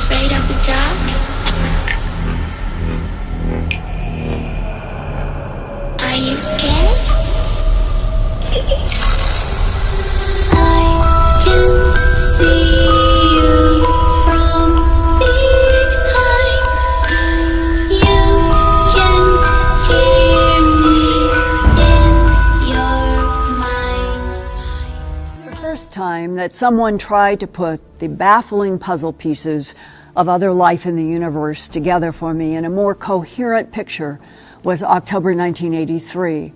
afraid of the dark? Are you scared? I can see you from behind. You can hear me in your mind. The first time that someone tried to put the baffling puzzle pieces of other life in the universe together for me in a more coherent picture was October 1983.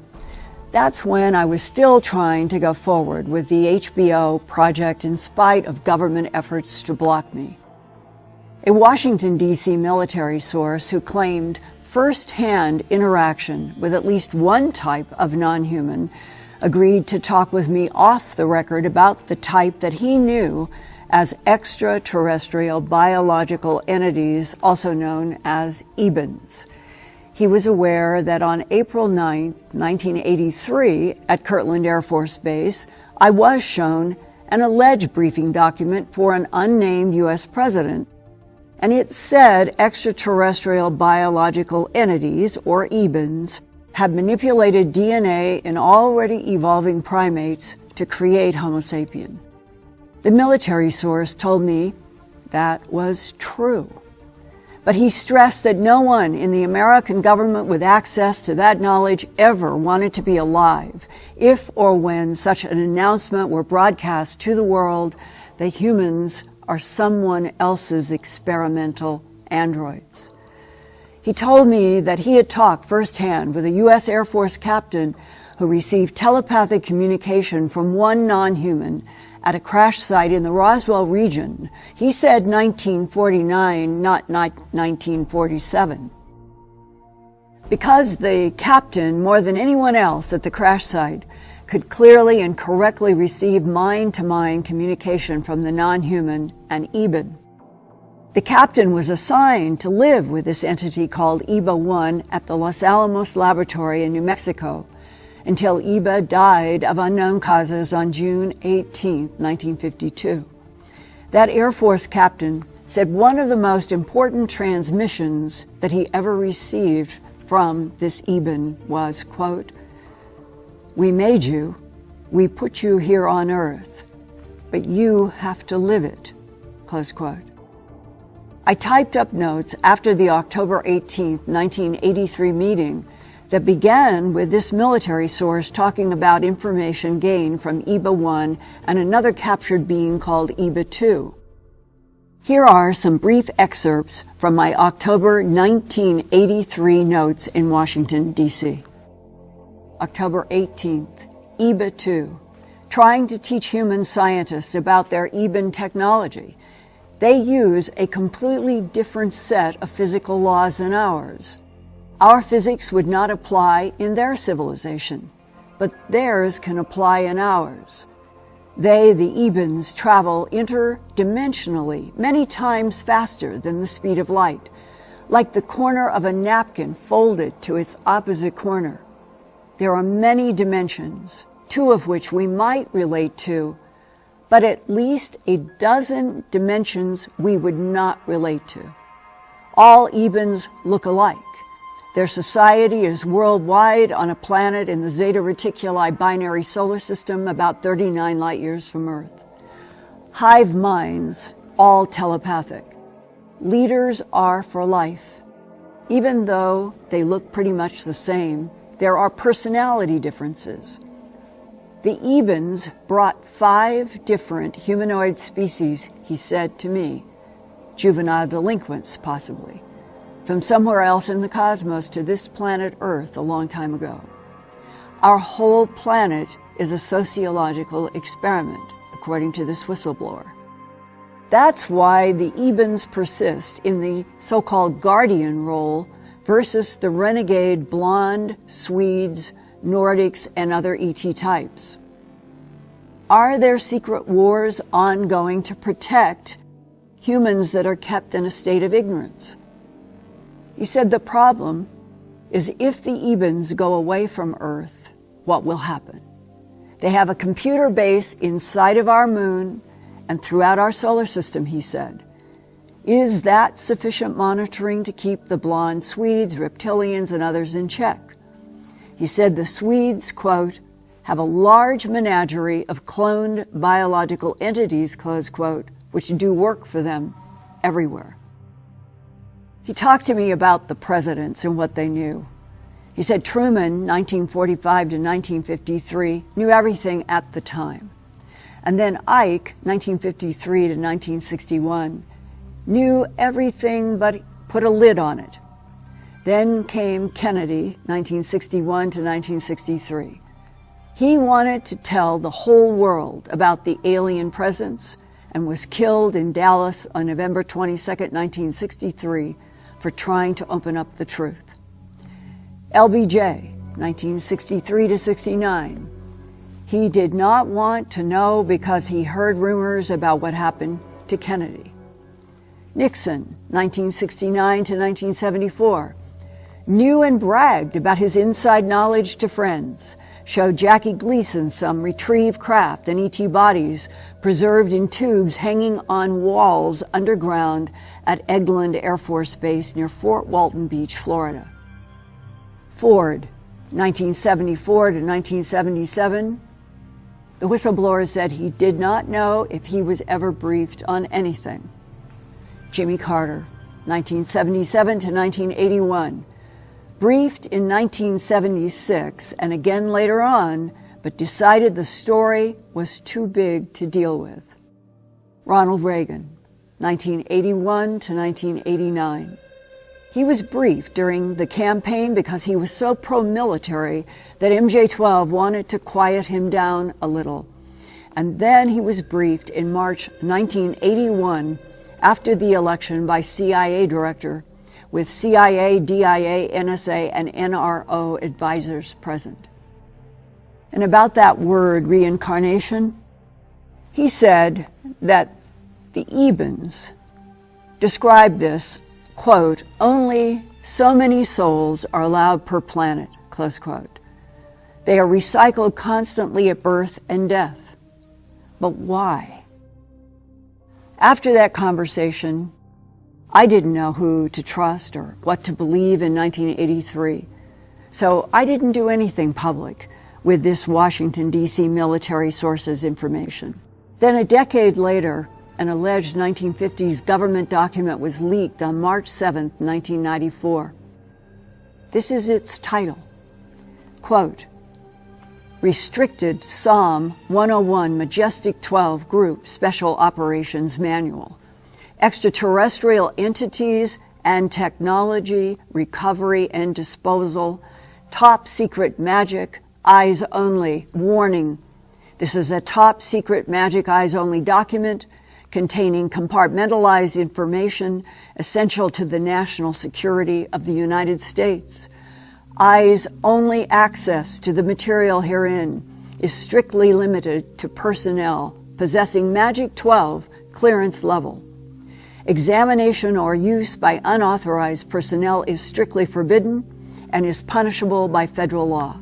That's when I was still trying to go forward with the HBO project in spite of government efforts to block me. A Washington, D.C. military source who claimed first-hand interaction with at least one type of non-human agreed to talk with me off the record about the type that he knew as extraterrestrial biological entities, also known as EBINs. He was aware that on April 9, 1983, at Kirtland Air Force Base, I was shown an alleged briefing document for an unnamed U.S. president, and it said extraterrestrial biological entities, or EBINs, had manipulated DNA in already evolving primates to create Homo sapien. The military source told me that was true. But he stressed that no one in the American government with access to that knowledge ever wanted to be alive if or when such an announcement were broadcast to the world that humans are someone else's experimental androids. He told me that he had talked firsthand with a U.S. Air Force captain who received telepathic communication from one non-human at a crash site in the Roswell region. He said 1949, not 1947. Because the captain, more than anyone else at the crash site, could clearly and correctly receive mind-to-mind communication from the non-human, an EBIN. The captain was assigned to live with this entity called EBA-1 at the Los Alamos Laboratory in New Mexico, until EBA died of unknown causes on June 18, 1952. That Air Force captain said one of the most important transmissions that he ever received from this EBIN was, quote, "We made you, we put you here on Earth, but you have to live it," close quote. I typed up notes after the October 18, 1983 meeting that began with this military source talking about information gained from EBA-1 and another captured being called EBA-2. Here are some brief excerpts from my October 1983 notes in Washington, D.C. October 18th, EBA-2, trying to teach human scientists about their EBIN technology. They use a completely different set of physical laws than ours. Our physics would not apply in their civilization, but theirs can apply in ours. They, the EBINs, travel interdimensionally many times faster than the speed of light, like the corner of a napkin folded to its opposite corner. There are many dimensions, two of which we might relate to, but at least a dozen dimensions we would not relate to. All EBINs look alike. Their society is worldwide on a planet in the Zeta Reticuli binary solar system about 39 light years from Earth. Hive minds, all telepathic. Leaders are for life. Even though they look pretty much the same, there are personality differences. The EBINs brought 5 different humanoid species, he said to me, juvenile delinquents possibly, from somewhere else in the cosmos to this planet Earth a long time ago. Our whole planet is a sociological experiment, according to this whistleblower. That's why the EBINs persist in the so-called guardian role versus the renegade blonde, Swedes, Nordics, and other ET types. Are there secret wars ongoing to protect humans that are kept in a state of ignorance? He said the problem is if the EBINs go away from Earth, what will happen? They have a computer base inside of our moon and throughout our solar system, he said. Is that sufficient monitoring to keep the blonde Swedes, reptilians, and others in check? He said the Swedes, quote, have a large menagerie of cloned biological entities, close quote, which do work for them everywhere. He talked to me about the presidents and what they knew. He said Truman, 1945 to 1953, knew everything at the time. And then Ike, 1953 to 1961, knew everything but put a lid on it. Then came Kennedy, 1961 to 1963. He wanted to tell the whole world about the alien presence and was killed in Dallas on November 22, 1963, for trying to open up the truth. LBJ, 1963 to 69. He did not want to know because he heard rumors about what happened to Kennedy. Nixon, 1969 to 1974, knew and bragged about his inside knowledge to friends, showed Jackie Gleason some retrieved craft and ET bodies preserved in tubes hanging on walls underground at Eglin Air Force Base near Fort Walton Beach, Florida. Ford, 1974 to 1977, the whistleblower said he did not know if he was ever briefed on anything. Jimmy Carter, 1977 to 1981, briefed in 1976 and again later on, but decided the story was too big to deal with. Ronald Reagan, 1981 to 1989. He was briefed during the campaign because he was so pro-military that MJ-12 wanted to quiet him down a little. And then he was briefed in March 1981 after the election by CIA director with CIA, DIA, NSA, and NRO advisors present. And about that word, reincarnation, he said that the Ebens described this, quote, only so many souls are allowed per planet, close quote. They are recycled constantly at birth and death. But why? After that conversation, I didn't know who to trust or what to believe in 1983. So I didn't do anything public with this Washington, D.C. military sources information. Then a decade later, an alleged 1950s government document was leaked on March 7, 1994. This is its title, quote, Restricted Psalm 101 Majestic 12 Group Special Operations Manual. Extraterrestrial entities and technology, recovery and disposal, top secret magic, eyes only, warning. This is a top secret magic eyes only document containing compartmentalized information essential to the national security of the United States. Eyes only access to the material herein is strictly limited to personnel possessing Magic 12 clearance level. Examination or use by unauthorized personnel is strictly forbidden and is punishable by federal law.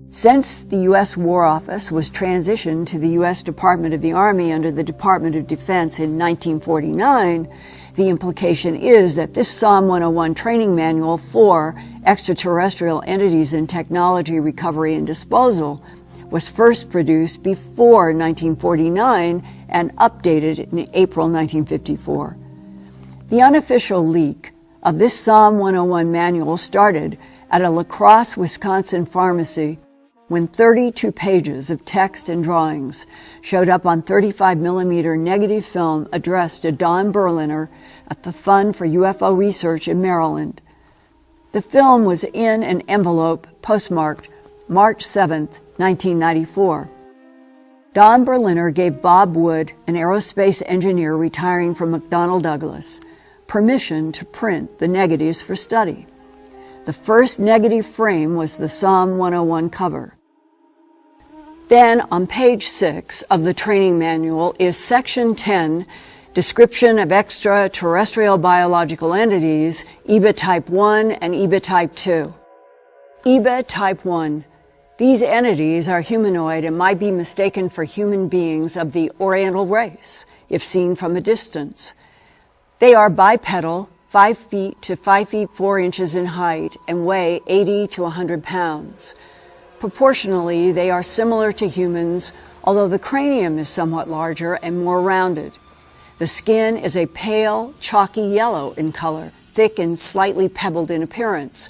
Since the U.S. War Office was transitioned to the U.S. Department of the Army under the Department of Defense in 1949, the implication is that this Psalm 101 training manual for extraterrestrial entities in technology, recovery, and disposal was first produced before 1949 and updated in April 1954. The unofficial leak of this Psalm 101 manual started at a La Crosse, Wisconsin pharmacy when 32 pages of text and drawings showed up on 35mm negative film addressed to Don Berliner at the Fund for UFO Research in Maryland. The film was in an envelope postmarked March 7, 1994. Don Berliner gave Bob Wood, an aerospace engineer retiring from McDonnell Douglas, permission to print the negatives for study. The first negative frame was the Psalm 101 cover. Then on page 6 of the training manual is section 10, Description of Extraterrestrial Biological Entities, EBA Type 1 and EBA Type 2. EBA Type 1. These entities are humanoid and might be mistaken for human beings of the Oriental race, if seen from a distance. They are bipedal, 5 feet to 5 feet 4 inches in height, and weigh 80 to 100 pounds. Proportionally, they are similar to humans, although the cranium is somewhat larger and more rounded. The skin is a pale, chalky yellow in color, thick and slightly pebbled in appearance.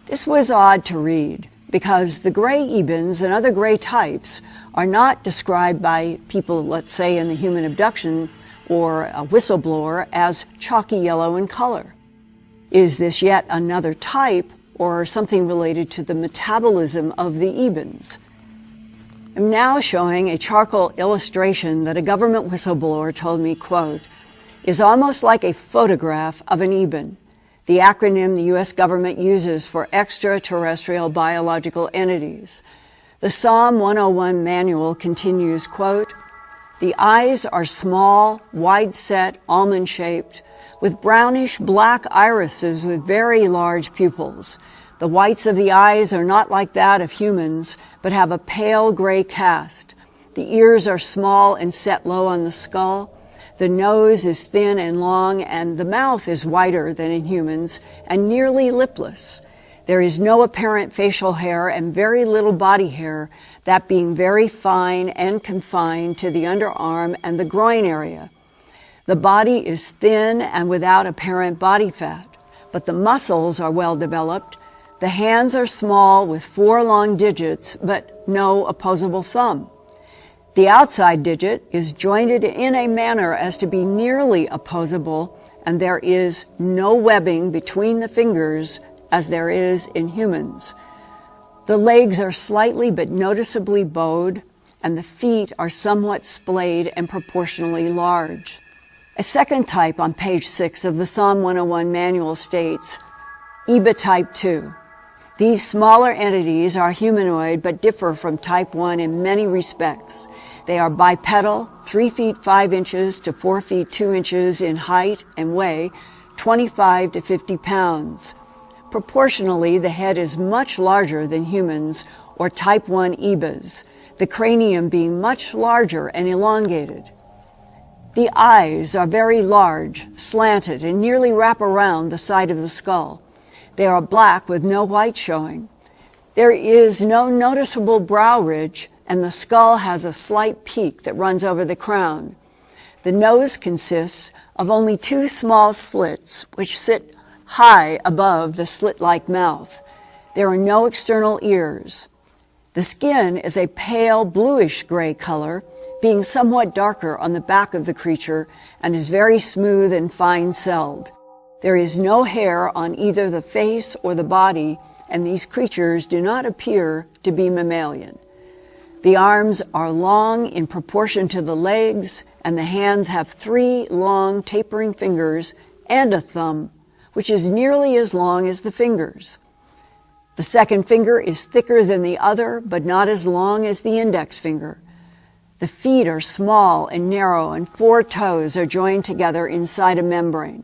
This was odd to read, because the gray ebens and other gray types are not described by people, let's say, in the human abduction or a whistleblower as chalky yellow in color. Is this yet another type or something related to the metabolism of the ebens? I'm now showing a charcoal illustration that a government whistleblower told me, quote, is almost like a photograph of an eben, the acronym the U.S. government uses for extraterrestrial biological entities. The Psalm 101 manual continues, quote, the eyes are small, wide-set, almond-shaped, with brownish black irises with very large pupils. The whites of the eyes are not like that of humans, but have a pale gray cast. The ears are small and set low on the skull. The nose is thin and long, and the mouth is wider than in humans and nearly lipless. There is no apparent facial hair and very little body hair, that being very fine and confined to the underarm and the groin area. The body is thin and without apparent body fat, but the muscles are well developed. The hands are small with 4 long digits, but no opposable thumb. The outside digit is jointed in a manner as to be nearly opposable, and there is no webbing between the fingers as there is in humans. The legs are slightly but noticeably bowed, and the feet are somewhat splayed and proportionally large. A second type on page 6 of the Psalm 101 manual states, EBA type 2. These smaller entities are humanoid but differ from type 1 in many respects. They are bipedal, 3 feet 5 inches to 4 feet 2 inches in height and weigh 25 to 50 pounds. Proportionally, the head is much larger than humans or type 1 EBAs, the cranium being much larger and elongated. The eyes are very large, slanted, and nearly wrap around the side of the skull. They are black with no white showing. There is no noticeable brow ridge, and the skull has a slight peak that runs over the crown. The nose consists of only 2 small slits, which sit high above the slit-like mouth. There are no external ears. The skin is a pale bluish-gray color, being somewhat darker on the back of the creature and is very smooth and fine-celled. There is no hair on either the face or the body, and these creatures do not appear to be mammalian. The arms are long in proportion to the legs, and the hands have 3 long tapering fingers and a thumb, which is nearly as long as the fingers. The second finger is thicker than the other, but not as long as the index finger. The feet are small and narrow, and 4 toes are joined together inside a membrane.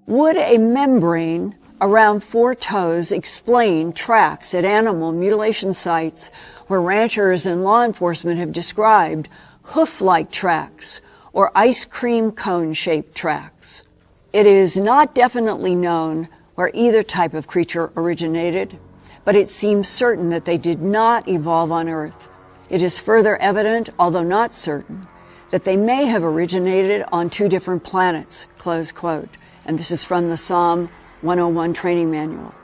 Would a membrane around 4 toes explain tracks at animal mutilation sites where ranchers and law enforcement have described hoof-like tracks or ice cream cone-shaped tracks? It is not definitely known where either type of creature originated, but it seems certain that they did not evolve on Earth. It is further evident, although not certain, that they may have originated on 2 different planets, close quote. And this is from the Psalm 101 training manual.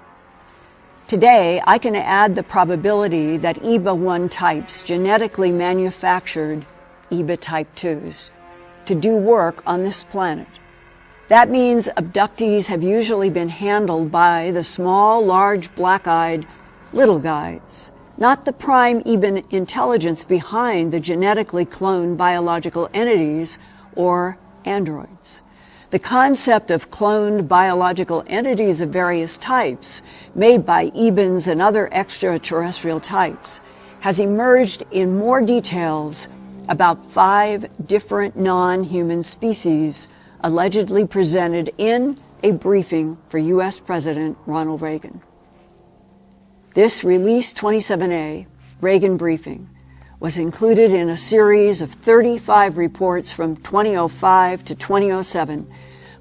Today, I can add the probability that EBA-1 types genetically manufactured EBA type 2s to do work on this planet. That means abductees have usually been handled by the small, large, black-eyed little guys, not the prime EBA intelligence behind the genetically cloned biological entities or androids. The concept of cloned biological entities of various types, made by EBAs and other extraterrestrial types, has emerged in more details about 5 different non-human species allegedly presented in a briefing for U.S. President Ronald Reagan. This Release 27A, Reagan Briefing, was included in a series of 35 reports from 2005 to 2007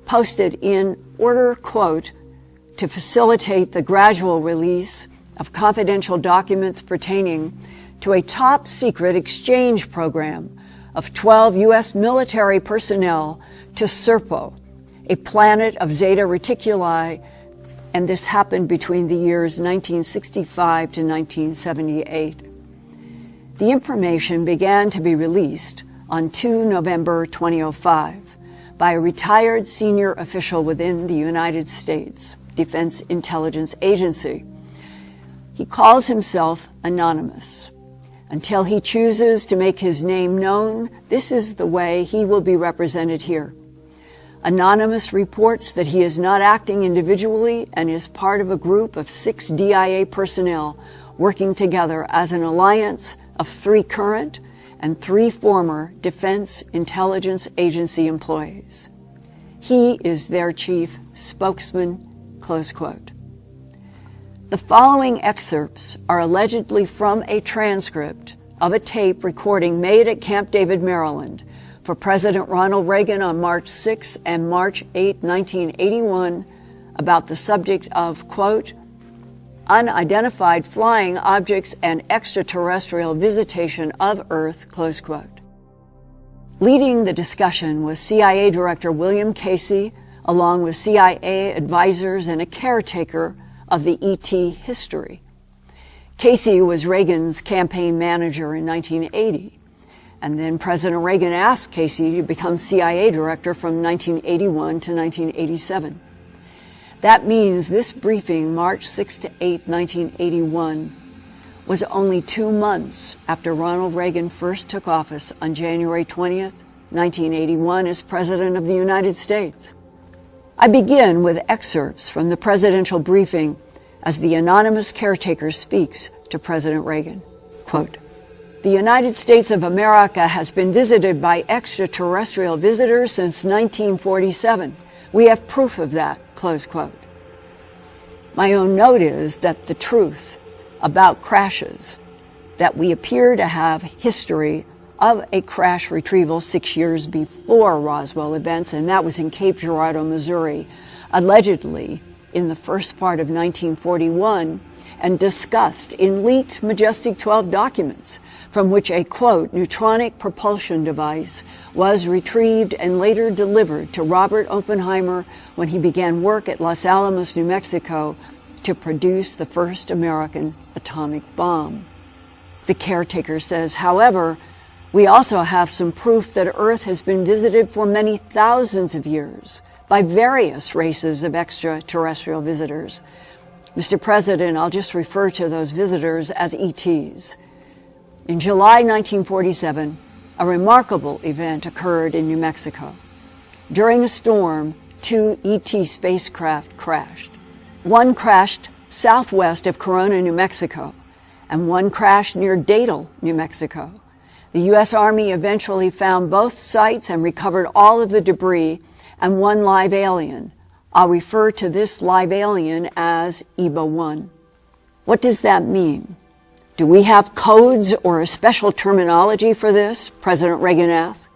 posted in order, quote, to facilitate the gradual release of confidential documents pertaining to a top-secret exchange program of 12 U.S. military personnel to Serpo, a planet of Zeta Reticuli, and this happened between the years 1965 to 1978. The information began to be released on 2 November 2005 by a retired senior official within the United States Defense Intelligence Agency. He calls himself anonymous. Until he chooses to make his name known, this is the way he will be represented here. Anonymous reports that he is not acting individually and is part of a group of 6 DIA personnel working together as an alliance of 3 current and 3 former Defense Intelligence Agency employees. He is their chief spokesman, close quote. The following excerpts are allegedly from a transcript of a tape recording made at Camp David, Maryland, for President Ronald Reagan on March 6 and March 8, 1981, about the subject of, quote, unidentified flying objects and extraterrestrial visitation of Earth, close quote. Leading the discussion was CIA Director William Casey, along with CIA advisors and a caretaker of the ET history. Casey was Reagan's campaign manager in 1980, and then President Reagan asked Casey to become CIA director from 1981 to 1987. That means this briefing, March 6 to 8, 1981, was only 2 months after Ronald Reagan first took office on January 20th, 1981 as President of the United States. I begin with excerpts from the presidential briefing as the anonymous caretaker speaks to President Reagan. Quote, the United States of America has been visited by extraterrestrial visitors since 1947. We have proof of that, close quote. My own note is that the truth about crashes, that we appear to have history of a crash retrieval 6 years before Roswell events, and that was in Cape Girardeau, Missouri, allegedly in the first part of 1941, and discussed in leaked Majestic 12 documents, from which a, quote, neutronic propulsion device was retrieved and later delivered to Robert Oppenheimer when he began work at Los Alamos, New Mexico, to produce the first American atomic bomb. The caretaker says, however, we also have some proof that Earth has been visited for many thousands of years by various races of extraterrestrial visitors. Mr. President, I'll just refer to those visitors as ETs. In July 1947, a remarkable event occurred in New Mexico. During a storm, 2 ET spacecraft crashed. One crashed southwest of Corona, New Mexico, and one crashed near Datil, New Mexico. The U.S. Army eventually found both sites and recovered all of the debris and one live alien. I'll refer to this live alien as EBA-1. What does that mean? Do we have codes or a special terminology for this? President Reagan asked.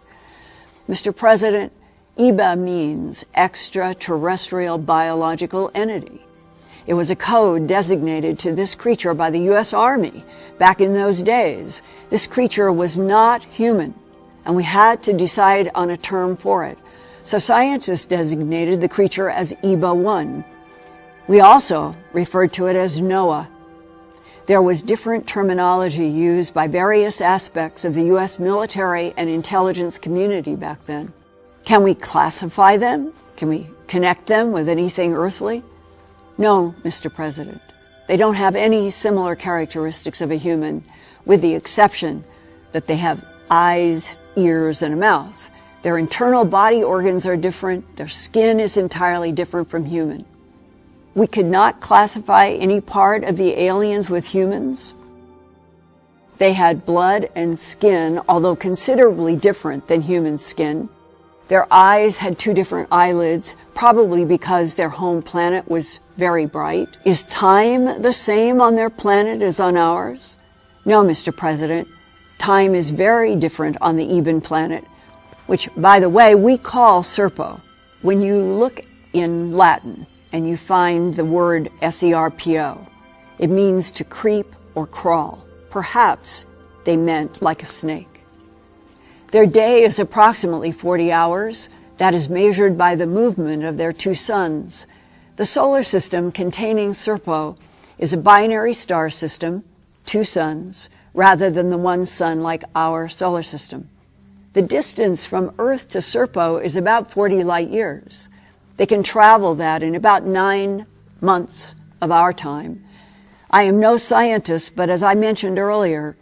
Mr. President, EBA means extraterrestrial biological entity. It was a code designated to this creature by the U.S. Army back in those days. This creature was not human, and we had to decide on a term for it. So scientists designated the creature as EBA-1. We also referred to it as NOAA. There was different terminology used by various aspects of the U.S. military and intelligence community back then. Can we classify them? Can we connect them with anything earthly? No, Mr. President. They don't have any similar characteristics of a human, with the exception that they have eyes, ears, and a mouth. Their internal body organs are different. Their skin is entirely different from human. We could not classify any part of the aliens with humans. They had blood and skin, although considerably different than human skin. Their eyes had 2 different eyelids, probably because their home planet was very bright. Is time the same on their planet as on ours? No, Mr. President. Time is very different on the Eben planet, which, by the way, we call Serpo. When you look in Latin and you find the word serpo, it means to creep or crawl. Perhaps they meant like a snake. Their day is approximately 40 hours. That is measured by the movement of their two suns. The solar system containing Serpo is a binary star system, two suns, rather than the one sun like our solar system. The distance from Earth to Serpo is about 40 light years. They can travel that in about 9 months of our time. I am no scientist, but as I mentioned earlier,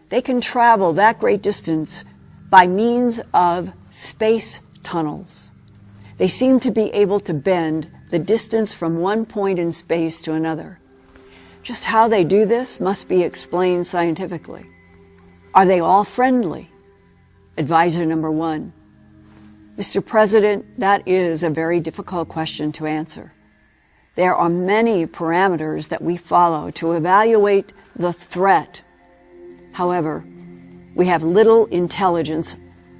they can travel that great distance by means of space tunnels. They seem to be able to bend the distance from one point in space to another. Just how they do this must be explained scientifically. Are they all friendly? Advisor number 1. Mr. President, that is a very difficult question to answer. There are many parameters that we follow to evaluate the threat. However, we have little intelligence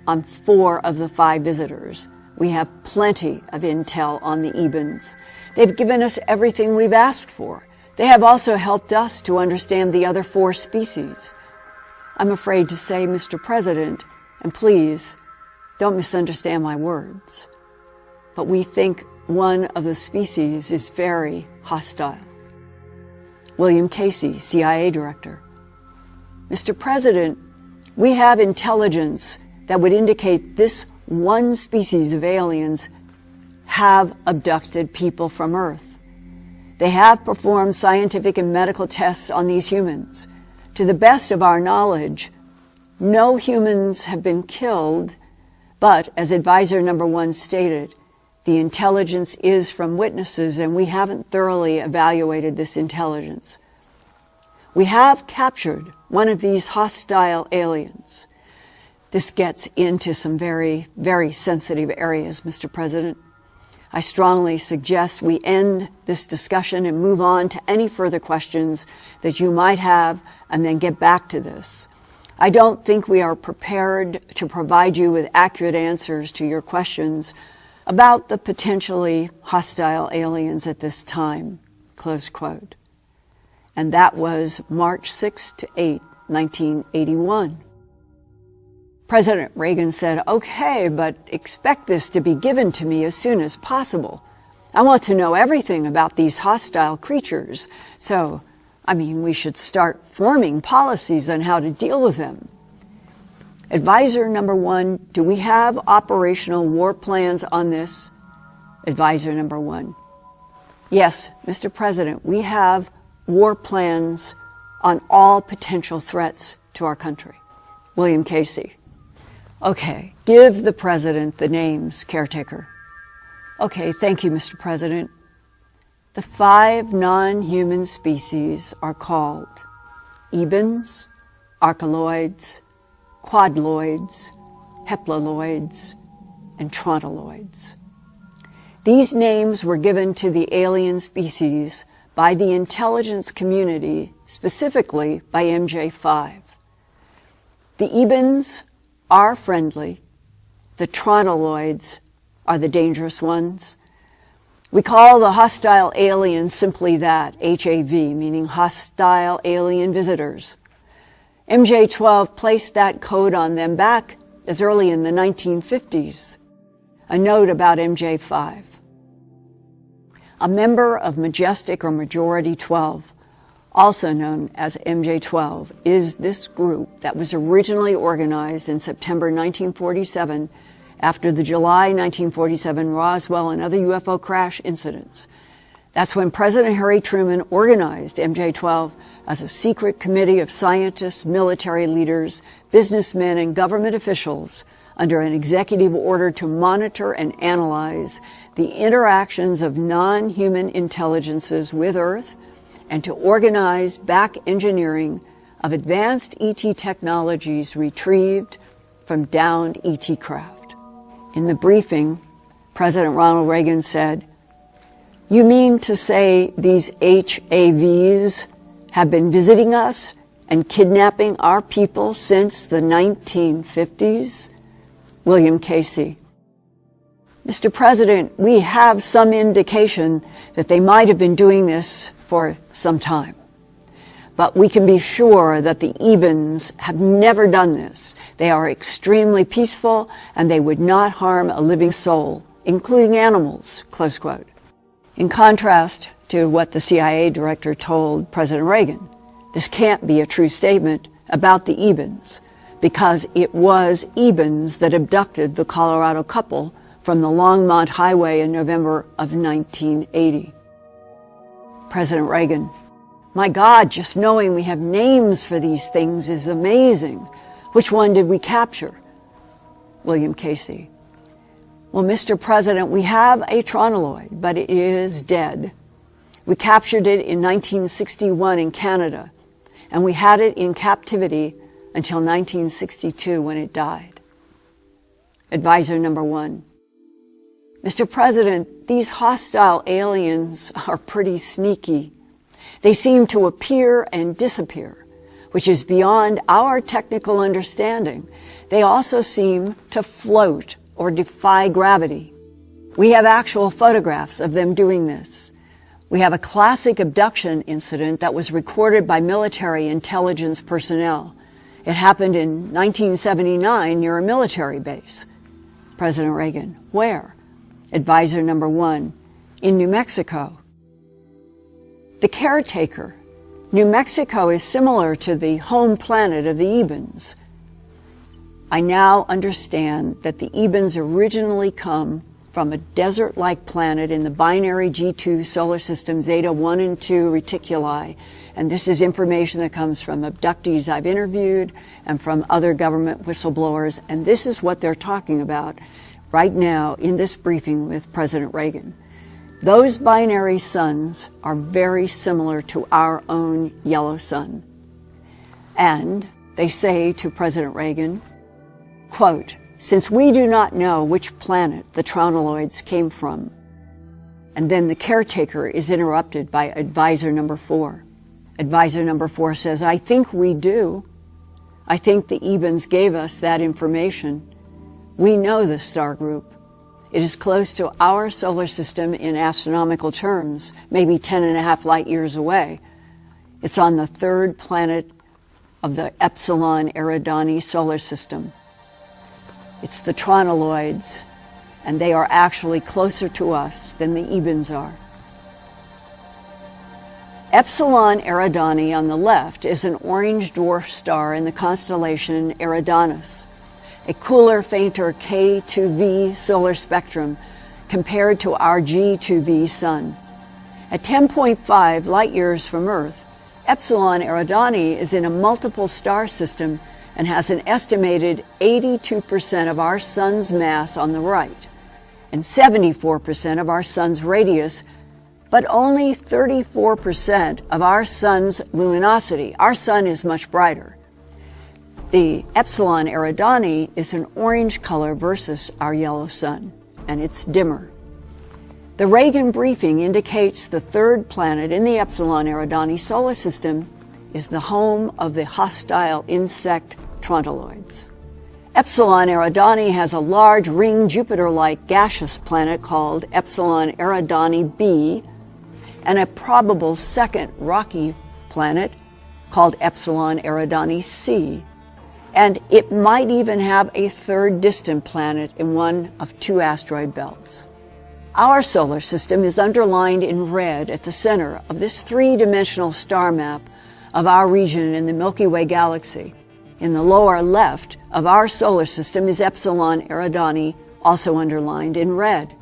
on 4 of the 5 visitors. We have plenty of intel on the Ebens. They've given us everything we've asked for. They have also helped us to understand the other 4 species. I'm afraid to say, Mr. President, and please don't misunderstand my words, but we think one of the species is very hostile. William Casey, CIA Director. Mr. President, we have intelligence that would indicate this one species of aliens have abducted people from Earth. They have performed scientific and medical tests on these humans. To the best of our knowledge, no humans have been killed, but as advisor number 1 stated, the intelligence is from witnesses and we haven't thoroughly evaluated this intelligence. We have captured one of these hostile aliens. This gets into some very, very sensitive areas, Mr. President. I strongly suggest we end this discussion and move on to any further questions that you might have and then get back to this. I don't think we are prepared to provide you with accurate answers to your questions about the potentially hostile aliens at this time, close quote. And that was March 6 to 8, 1981. President Reagan said, okay, but expect this to be given to me as soon as possible. I want to know everything about these hostile creatures. So, we should start forming policies on how to deal with them. Advisor number 1, do we have operational war plans on this? Advisor number 1. Yes, Mr. President, we have war plans on all potential threats to our country. William Casey. Okay, give the President the names, caretaker. Okay, thank you, Mr. President. The 5 non-human species are called Ebens, Archeloids, Quadloids, Heplaloids, and Trontoloids. These names were given to the alien species by the intelligence community, specifically by MJ5. The Ebens are friendly. The Trontoloids are the dangerous ones. We call the hostile aliens simply that, HAV, meaning hostile alien visitors. MJ12 placed that code on them back as early in the 1950s. A note about MJ5. A member of Majestic or Majority 12, also known as MJ12, is this group that was originally organized in September 1947 after the July 1947 Roswell and other UFO crash incidents. That's when President Harry Truman organized MJ12 as a secret committee of scientists, military leaders, businessmen, and government officials under an executive order to monitor and analyze the interactions of non-human intelligences with Earth and to organize back engineering of advanced ET technologies retrieved from downed ET craft. In the briefing, President Ronald Reagan said, "You mean to say these HAVs have been visiting us and kidnapping our people since the 1950s? William Casey. Mr. President, we have some indication that they might have been doing this for some time. But we can be sure that the Ebens have never done this. They are extremely peaceful, and they would not harm a living soul, including animals, close quote. In contrast to what the CIA director told President Reagan, this can't be a true statement about the Ebens, because it was Ebens that abducted the Colorado couple from the Longmont Highway in November of 1980. President Reagan: my God, just knowing we have names for these things is amazing. Which one did we capture? William Casey: well, Mr. President, we have a tronoloid, but it is dead. We captured it in 1961 in Canada, and we had it in captivity until 1962 when it died. Advisor number 1: Mr. President, these hostile aliens are pretty sneaky. They seem to appear and disappear, which is beyond our technical understanding. They also seem to float or defy gravity. We have actual photographs of them doing this. We have a classic abduction incident that was recorded by military intelligence personnel. It happened in 1979 near a military base. President Reagan: where? Advisor number 1: in New Mexico. The caretaker. New Mexico is similar to the home planet of the Ebens. I now understand that the Ebens originally come from a desert-like planet in the binary G2 solar system Zeta 1 and 2 reticuli, and this is information that comes from abductees I've interviewed and from other government whistleblowers, and this is what they're talking about right now in this briefing with President Reagan. Those binary suns are very similar to our own yellow sun. And they say to President Reagan, quote, since we do not know which planet the tronoloids came from. And then the caretaker is interrupted by advisor number 4. Advisor number 4 says, I think we do. I think the Ebens gave us that information. We know the star group. It is close to our solar system in astronomical terms, maybe 10.5 light years away. It's on the 3rd planet of the Epsilon Eridani solar system. It's the tronoloids, and they are actually closer to us than the Ebens are. Epsilon Eridani on the left is an orange dwarf star in the constellation Eridanus, a cooler, fainter K2V solar spectrum compared to our G2V sun. At 10.5 light years from Earth, Epsilon Eridani is in a multiple star system and has an estimated 82% of our sun's mass on the right and 74% of our sun's radius, but only 34% of our sun's luminosity. Our sun is much brighter. The Epsilon Eridani is an orange color versus our yellow sun, and it's dimmer. The Reagan briefing indicates the 3rd planet in the Epsilon Eridani solar system is the home of the hostile insect tronoloids. Epsilon Eridani has a large ring Jupiter-like gaseous planet called Epsilon Eridani b, and a probable 2nd rocky planet called Epsilon Eridani c. And it might even have a 3rd distant planet in one of 2 asteroid belts. Our solar system is underlined in red at the center of this 3-dimensional star map of our region in the Milky Way galaxy. In the lower left of our solar system is Epsilon Eridani, also underlined in red.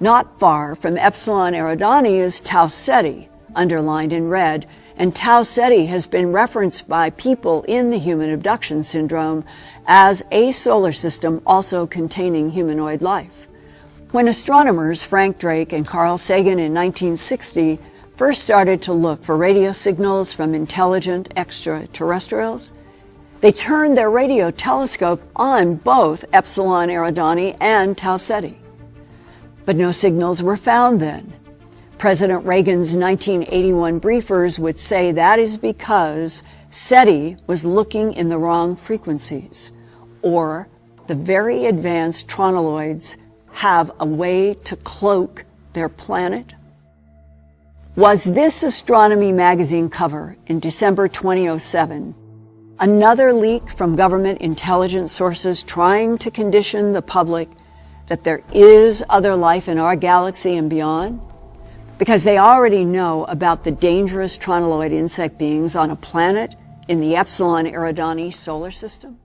Not far from Epsilon Eridani is Tau Ceti, underlined in red, and Tau Ceti has been referenced by people in the human abduction syndrome as a solar system also containing humanoid life. When astronomers Frank Drake and Carl Sagan in 1960 first started to look for radio signals from intelligent extraterrestrials, they turned their radio telescope on both Epsilon Eridani and Tau Ceti. But no signals were found then. President Reagan's 1981 briefers would say that is because SETI was looking in the wrong frequencies, or the very advanced tronoloids have a way to cloak their planet? Was this Astronomy magazine cover in December 2007 another leak from government intelligence sources trying to condition the public that there is other life in our galaxy and beyond? Because they already know about the dangerous tronoloid insect beings on a planet in the Epsilon Eridani solar system?